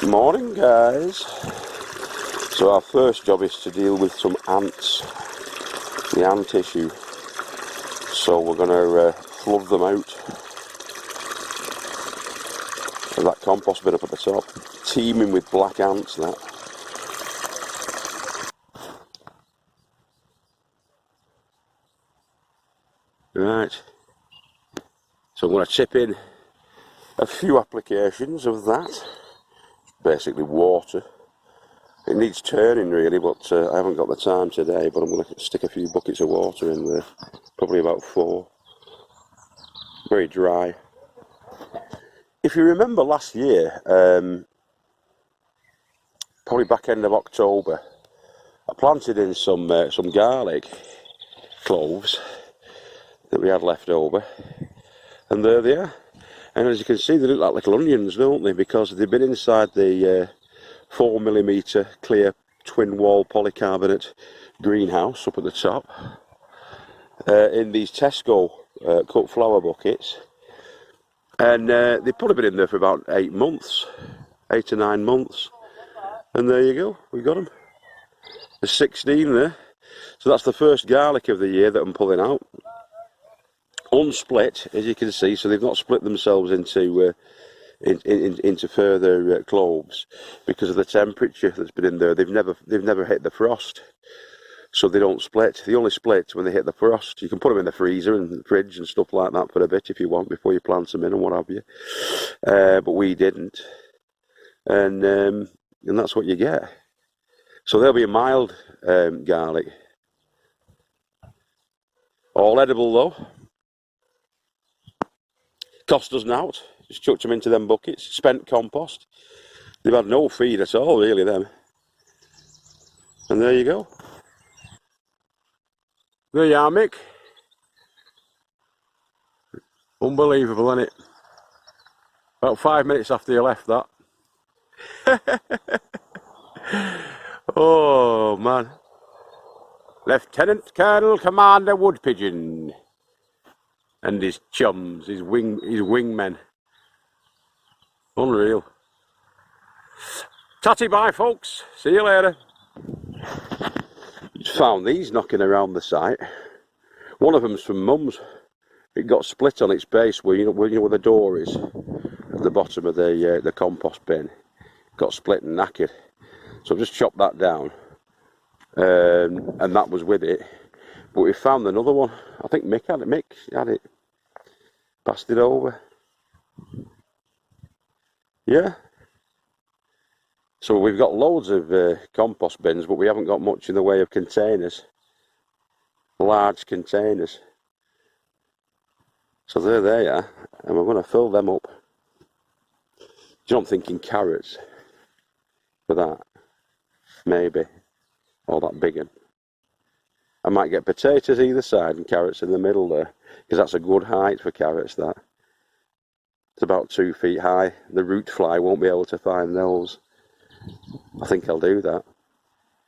Morning guys. So our first job is to deal with some ants, the ant issue. So we're going to flood them out of that compost bin up at the top, teeming with black ants that. Right, so I'm going to chip in a few applications of that. Basically water. It needs turning really, but I haven't got the time today, but I'm going to stick a few buckets of water in there, probably about 4. Very dry. If you remember last year, probably back end of October, I planted in some garlic cloves that we had left over, and there they are. And as you can see, they look like little onions, don't they? Because they've been inside the 4mm clear twin wall polycarbonate greenhouse up at the top, in these Tesco cut flower buckets, and they've probably been in there for about 8 months, 8 to 9 months, and there you go, we got them. There's 16 there, so that's the first garlic of the year that I'm pulling out. Unsplit, as you can see, so they've not split themselves into further cloves because of the temperature that's been in there. They've never hit the frost, so they don't split. They only split when they hit the frost. You can put them in the freezer and the fridge and stuff like that for a bit if you want before you plant them in and what have you. But we didn't, and that's what you get. So they'll be a mild garlic, all edible though. Cost us nought. Just chucked them into them buckets. Spent compost. They've had no feed at all, really, them. And there you go. There you are, Mick. Unbelievable, isn't it? About 5 minutes after you left that. Oh, man. Lieutenant Colonel Commander Wood Pigeon. And his chums, his wingmen. Unreal. Tatty bye folks, see you later. Just found these knocking around the site. One of them's from Mum's. It got split on its base where where the door is at the bottom of the compost bin. It got split and knackered. So I've just chopped that down, and that was with it. But we found another one. I think Mick had it. Mick had it. Passed it over. Yeah. So we've got loads of compost bins, but we haven't got much in the way of containers. Large containers. So there they are, and we're going to fill them up. Do you know, I'm thinking carrots for that, maybe, or that big one. I might get potatoes either side and carrots in the middle there, because that's a good height for carrots, that. It's about 2 feet high. The root fly won't be able to find those. I think I'll do that.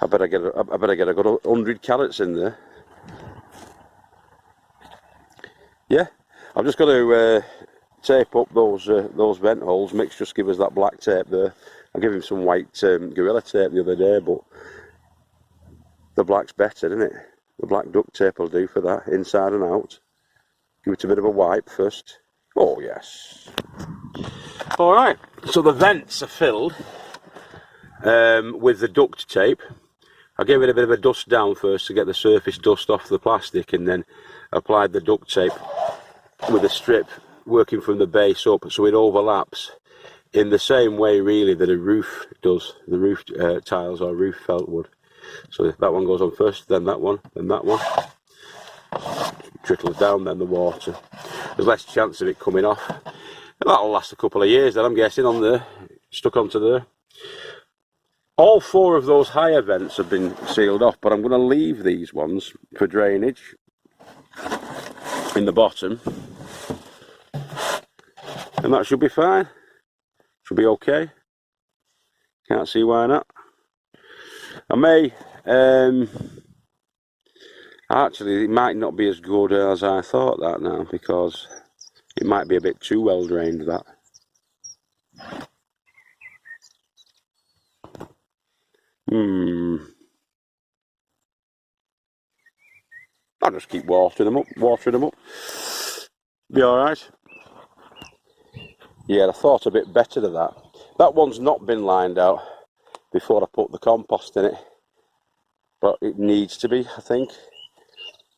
I better get a good 100 carrots in there. Yeah, I've just got to tape up those vent holes. Mick's just give us that black tape there. I gave him some white Gorilla tape the other day, but the black's better, isn't it? The black duct tape will do for that, inside and out. Give it a bit of a wipe first. Oh yes. Alright, so the vents are filled with the duct tape. I gave it a bit of a dust down first to get the surface dust off the plastic, and then applied the duct tape with a strip working from the base up, so it overlaps in the same way really that a roof does, the roof tiles or roof felt would. So that one goes on first, then that one, then that one. Trickles down, then the water. There's less chance of it coming off. And that'll last a couple of years then, I'm guessing, on there, stuck onto there. All 4 of those higher vents have been sealed off, but I'm going to leave these ones for drainage in the bottom. And that should be fine. Should be okay. Can't see why not. I may, actually it might not be as good as I thought that now, because it might be a bit too well drained, that. I'll just keep watering them up. Be alright. Yeah, I thought a bit better of that. That one's not been lined out before I put the compost in it, but it needs to be, I think.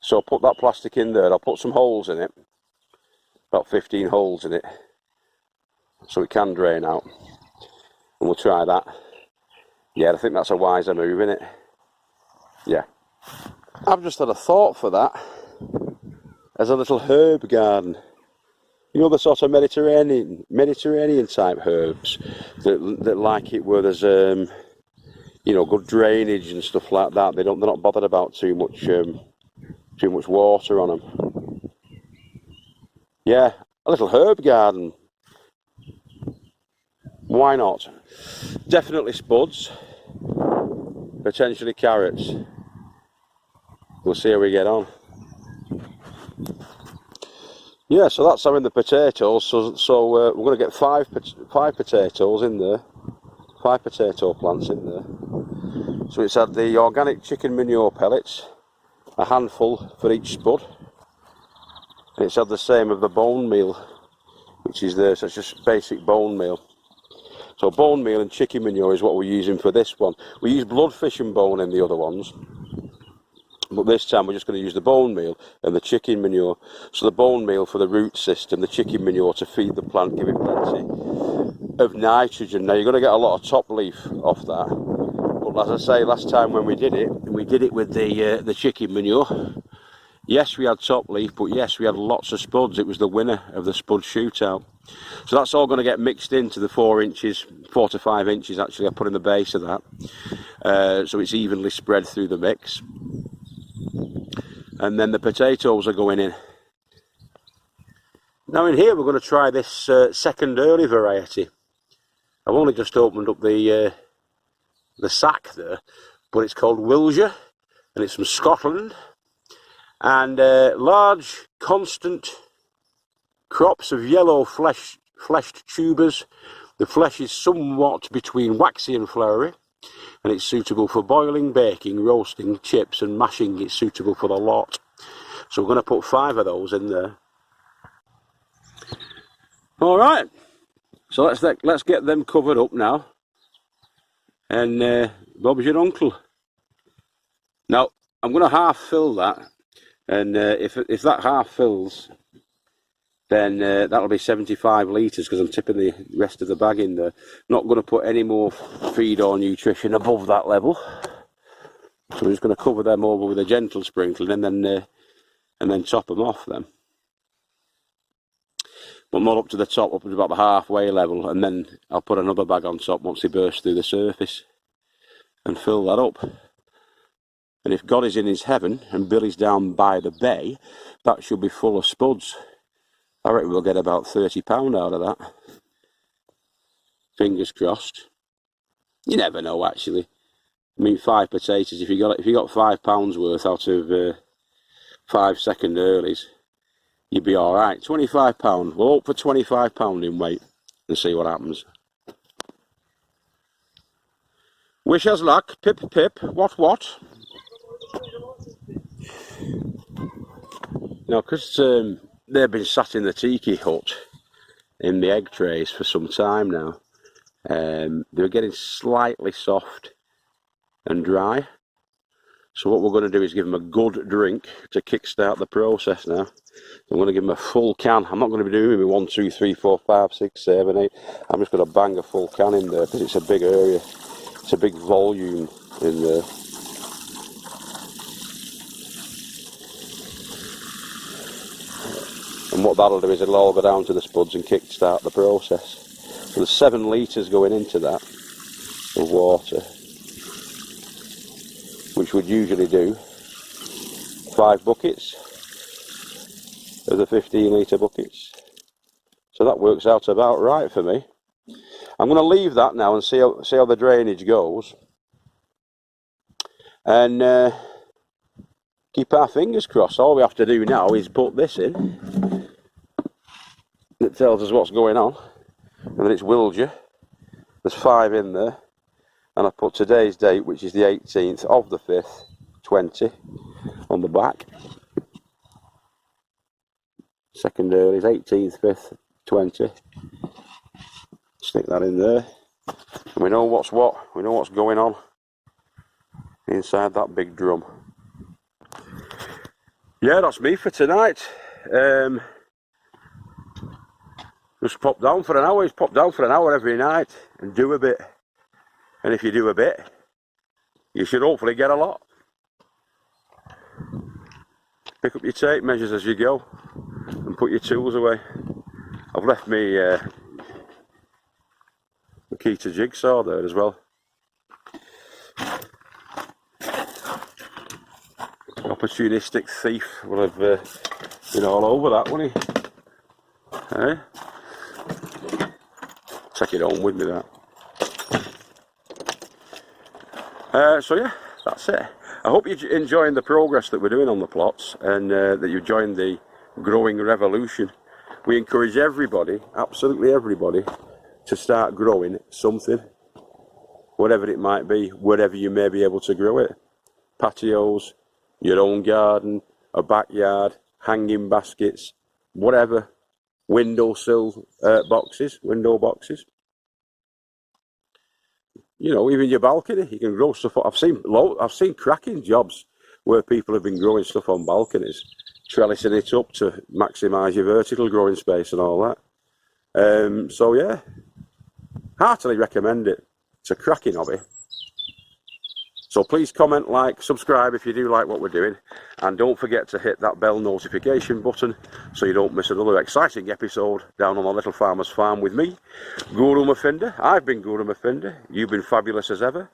So I'll put that plastic in there, I'll put some holes in it, about 15 holes in it, so it can drain out, and we'll try that. Yeah, I think that's a wiser move, isn't it? Yeah. I've just had a thought for that as a little herb garden. You know, the sort of Mediterranean type herbs that like it where there's you know, good drainage and stuff like that. They're not bothered about too much water on them. Yeah, a little herb garden. Why not? Definitely spuds, potentially carrots. We'll see how we get on. Yeah, so that's having the potatoes. So we're going to get five potatoes in there, 5 potato plants in there. So it's had the organic chicken manure pellets, a handful for each spud, and it's had the same of the bone meal, which is there. So it's just basic bone meal. So bone meal and chicken manure is what we're using for this one. We use bloodfish and bone in the other ones, but this time we're just going to use the bone meal and the chicken manure. So the bone meal for the root system, the chicken manure to feed the plant, give it plenty of nitrogen. Now you're going to get a lot of top leaf off that, but as I say, last time when we did it with the chicken manure. Yes, we had top leaf, but yes, we had lots of spuds. It was the winner of the spud shootout. So that's all going to get mixed into the 4 to 5 inches actually I put in the base of that. So it's evenly spread through the mix. And then the potatoes are going in. Now in here we're going to try this second early variety. I've only just opened up the sack there, but it's called Wilshire, and it's from Scotland. And large, constant crops of yellow fleshed tubers. The flesh is somewhat between waxy and floury, and it's suitable for boiling, baking, roasting, chips and mashing. It's suitable for the lot. So we're going to put 5 of those in there. Alright, so let's get them covered up now, and Bob's your uncle. Now I'm going to half fill that, and if that half fills, then that'll be 75 litres, because I'm tipping the rest of the bag in there. Not going to put any more feed or nutrition above that level, so we're just going to cover them over with a gentle sprinkling, and then top them off then. But not up to the top, up to about the halfway level, and then I'll put another bag on top once they burst through the surface and fill that up. And if God is in his heaven and Billy's down by the bay, that should be full of spuds. I reckon we'll get about £30 out of that. Fingers crossed. You never know, actually. I mean, 5 potatoes. If you got £5 worth out of 5 second earlies, you'd be all right. £25. We'll hope for £25 in weight and see what happens. Wish us luck. Pip pip. What? Now, because they've been sat in the tiki hut in the egg trays for some time now, they're getting slightly soft and dry. So what we're going to do is give them a good drink to kickstart the process now. I'm going to give them a full can. I'm not going to be doing 1, 2, 3, 4, 5, 6, 7, 8. I'm just going to bang a full can in there because it's a big area. It's a big volume in there. And what that'll do is it'll all go down to the spuds and kickstart the process. So there's 7 litres going into that of water, which would usually do 5 buckets of the 15 litre buckets. So that works out about right for me. I'm going to leave that now and see how the drainage goes, and keep our fingers crossed. All we have to do now is put this in. It tells us what's going on, and then it's Wilshire. There's 5 in there, and I put today's date, which is the 18th of the 5th, 20, on the back. Second early is 18th, 5th, 20. Stick that in there. And we know what's what. We know what's going on inside that big drum. Yeah, that's me for tonight. Just pop down for an hour. Just pop down for an hour every night and do a bit. And if you do a bit, you should hopefully get a lot. Pick up your tape measures as you go and put your tools away. I've left me the key to jigsaw there as well. Opportunistic thief will have been all over that, won't he? Eh? Take it home with me, that. So yeah, that's it. I hope you're enjoying the progress that we're doing on the plots, and that you've joined the growing revolution. We encourage everybody, absolutely everybody, to start growing something, whatever it might be, wherever you may be able to grow it. Patios, your own garden, a backyard, hanging baskets, whatever. Windowsill window boxes. You know, even your balcony, you can grow stuff. I've seen cracking jobs where people have been growing stuff on balconies, trellising it up to maximise your vertical growing space and all that. So yeah, heartily recommend it. It's a cracking hobby. So please comment, like, subscribe if you do like what we're doing, and don't forget to hit that bell notification button so you don't miss another exciting episode down on the Little Farmer's Farm with me, Guru Murphinda. I've been Guru Murphinda, you've been fabulous as ever,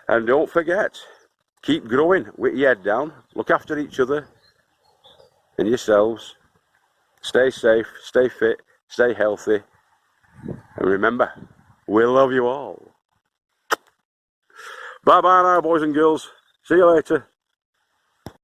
and don't forget, keep growing with your head down, look after each other and yourselves, stay safe, stay fit, stay healthy, and remember, we love you all. Bye bye now, boys and girls. See you later.